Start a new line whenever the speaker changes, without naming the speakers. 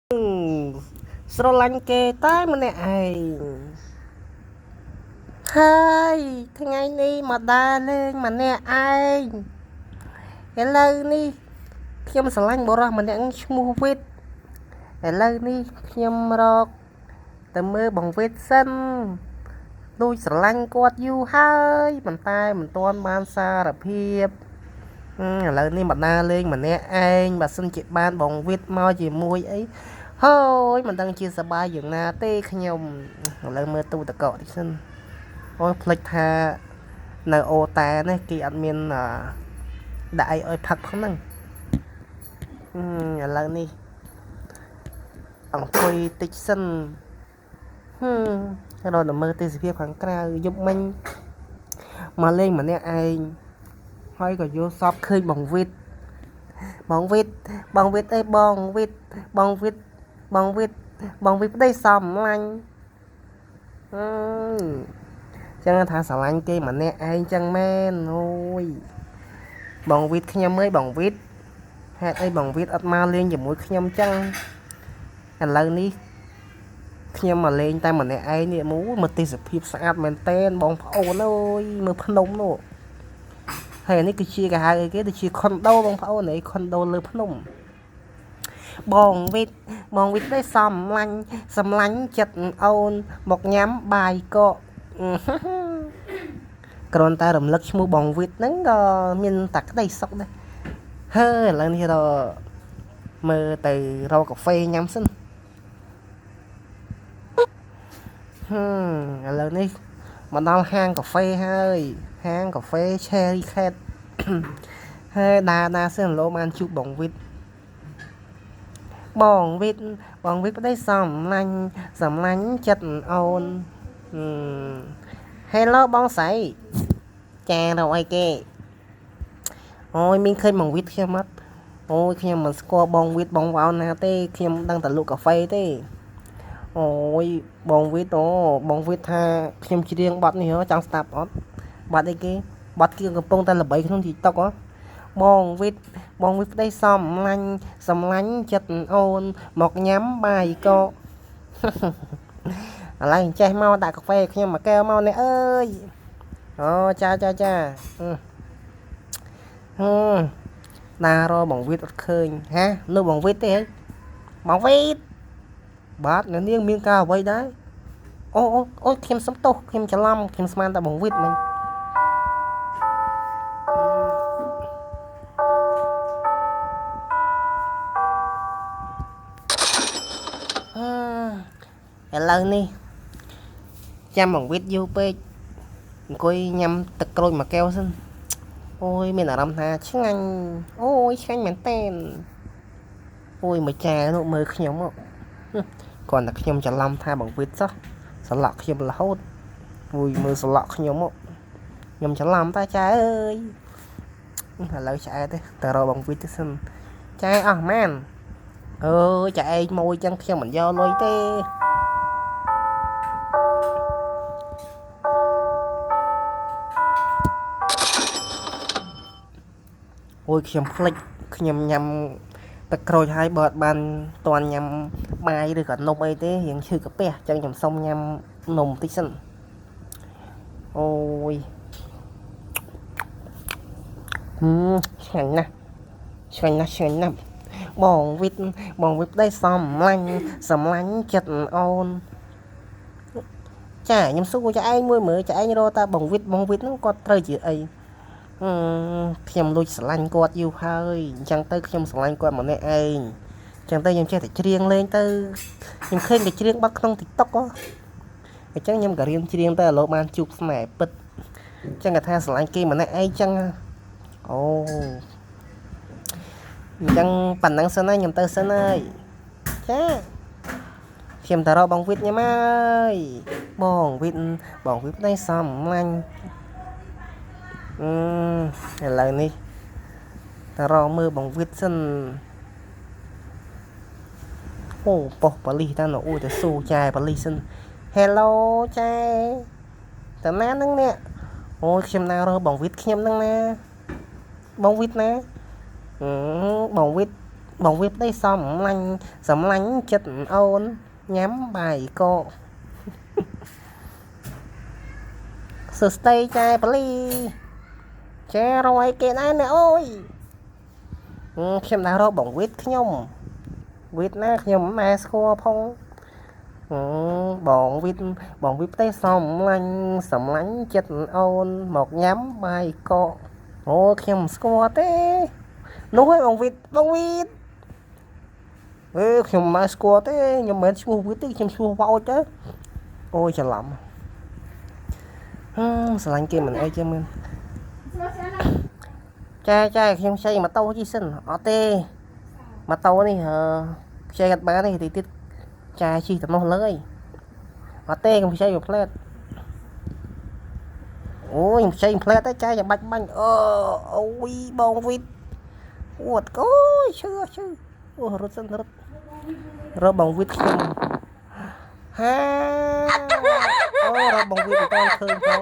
ស្រឡាញ់គេតែម្នាក់ឯងហើយថ្ងៃនេះមកដើរលេងម្នាក់ឯងឥឡូវនេះខ្ញុំស្រឡាញ់បរិសម្នាក់ឈ្មោះវិតឥឡូវនេះខ្ញុំរកទៅមើលបងវិតសិនដូចស្រឡាញ់គាត់យូរហើយប៉ុន្តែមិនទាន់បានសារភាពឥឡូវនេះមកដើរលេងម្នាក់ឯងបើសិនជាបានបងវិតមកជាមួយអីហើយមិនដឹងជាសប្បាយយ៉ាងណាទេខ្ញុំឥឡូវមើលទូតកតិចសិនអូយភ្លេចថានៅអូតានេះគេអត់មានដាក់អីឲ្យផឹកផងហ្នឹងឥឡូវនេះអង្គុយតិចសិនរត់ទៅមើលទេសភាពខាងក្រៅយប់មិញមកលេងម្នាក់ឯងហើយក៏យល់សពឃើញបងវិតបងវិតបងវិតអីបងវិតបងវិតបងវិតបងវិតប្តីសំឡាញ់ចឹងថាស្រឡាញ់គេម្នាក់ឯងចឹងមែនអូយបងវិតខ្ញុំអើយបងវិតហេតុអីបងវិតអត់មកលេងជាមួយខ្ញុំចឹងឥឡូវនេះខ្ញុំមកលេងតែម្នាក់ឯងនេះមើលទេសភាពស្អាតមែនតែនបងប្អូនអើយមើលភ្នំនោះហើយនេះគឺជាគេហៅអីគេដូចជាខុនដូបងប្អូនឯងខុនដូលើភ្នំបងវិតទេសំឡាញ់ចិត្តអូនមកញ៉ាំបាយកកគ្រាន់តែរំលឹកឈ្មោះបងវិតហ្នឹងក៏មានតែក្តីសុខដែរហើយឥឡូវនេះមើលទៅរកកាហ្វេញ៉ាំសិនឥឡូវនេះមកដល់ហាងកាហ្វេហើយហាងកាហ្វេ Cherry Cat ហើយដើរសិនលោបានជួបបងវិតបងវិតប្តីសំឡាញ់ចិត្តអូនHello បងស្រីចារកអីគេអូយមានឃើញបងវិតខ្ញុំអត់អូយខ្ញុំមិនស្គាល់បងវិតបងវ៉ោនណាទេខ្ញុំដឹងតែលក់កាហ្វេទេអូយបងវិតបងវិតថាខ្ញុំច្រៀងបទនេះចង់ស្ដាប់អត់បទអីគេបទគៀងកំពុងតែល្បីក្នុង TikTok បងវិតប្តីសំឡាញ់ចិត្តអូនមកញ៉ាំបាយកកឥឡូវចេះមកដាក់កាហ្វេខ្ញុំមួយកែវមកនេះអើយអូចាណារបងវិតអត់ឃើញហានៅបងវិតទេហីបងវិតបាទនៅនាងមានការអ្វីដែរអូខ្ញុំសុំទោសខ្ញុំច្រឡំខ្ញុំស្មានតែបងវិតមិញឥឡូវនេះចាំបងវិតយូរពេកអង្គុយញ៉ាំទឹកក្រូចមួយកែវសិនអូយមានអារម្មណ៍ថាឆ្ងាញ់អូយឆ្ងាញ់មែនតើអូយមួយចានោះមើលខ្ញុំគ្រាន់តែខ្ញុំច្រឡំថាបងវិតសោះសន្លក់ខ្ញុំរហូតអូយមើលសន្លក់ខ្ញុំខ្ញុំច្រឡំតាចាអើយឥឡូវឆ្អែតទេតើរកបងវិតទៅសិនចាអស់ម៉ានអើយចាឯងមួយចឹងខ្ញុំមិនយកលុយទេអូយខ្ញុំភ្លេចខ្ញុំញ៉ាំទឹកក្រូចហើយបើអត់បានតន់ញ៉ាំបាយឬក៏នំអីទេរៀងឈឺកាពះចឹងខ្ញុំសុំញ៉ាំនំតិចសិនអូយឆ្ងាញ់ណាស់បងវិតប្តីសំឡាញ់ចិត្តអូនចាខ្ញុំសួរចាឯងមួយមើលចាឯងរកតាបងវិតហ្នឹងគាត់ត្រូវជាអីខ្ញុំលួចស្រឡាញ់គាត់យូរហើយអញ្ចឹងទៅខ្ញុំស្រឡាញ់គាត់ម្នាក់ឯងអញ្ចឹងទៅខ្ញុំចេះតែច្រៀងលេងទៅខ្ញុំឃើញតែច្រៀងបាត់ក្នុង TikTok អញ្ចឹងខ្ញុំក៏រៀនច្រៀងទៅឥឡូវបានជួបស្នេហ៍ពិតអញ្ចឹងគេថាស្រឡាញ់គេម្នាក់ឯងអញ្ចឹងអូអញ្ចឹងប៉ណ្ណឹងសិនហើយខ្ញុំទៅសិនហើយចាខ្ញុំទៅរកបងវិតញ៉ាំហើយបងវិតប្តីសំឡាញ់ឥឡូវនេះតើរកមើលបងវិតសិនអូប៉ុសប៉លីសតានៅអូទៅស៊ូចាយប៉លីសសិន Hello ចាយតើណានឹងនេះអូយខ្ញុំណារកបងវិតខ្ញុំនឹងណាបងវិតណាបងវិត បងវាប្តីសំឡាញ់ចិត្តអូនញ៉ាំបាយកកសួស្តីចាប៉លីចារងអីគេដែរអ្នកអើយខ្ញុំដើររកបងវិតខ្ញុំវិតណាខ្ញុំម៉ែស្គាល់ផងបងវិតផ្ទៃសំឡាញ់ចិត្តអូនមកញ៉ាំបាយកកអូខ្ញុំស្គាល់ទេនោះឯងបងវិតខ្ញុំមិនស្គាល់ទេខ្ញុំមិនឈ្មោះវិតទេខ្ញុំឈ្មោះវោចទៅអូយច្រឡំស្រឡាញ់គេមិនអីចឹងមែនចាខ្ញុំខ្ចីម៉ូតូជីសិនអត់ទេម៉ូតូនេះខ្ចីអត់បានទេទីទៀតចាជិះទៅនោះលើយអត់ទេខ្ញុំខ្ចីមួយផ្លែតអូខ្ញុំខ្ចីផ្លែតតែចាចាំបាច់អូយបងវិតអួតកូយឈឺអូរត់សិនរត់រកបងវិតខ្ញុំហាអូរកបងវិតមិនតាន់ឃើញផង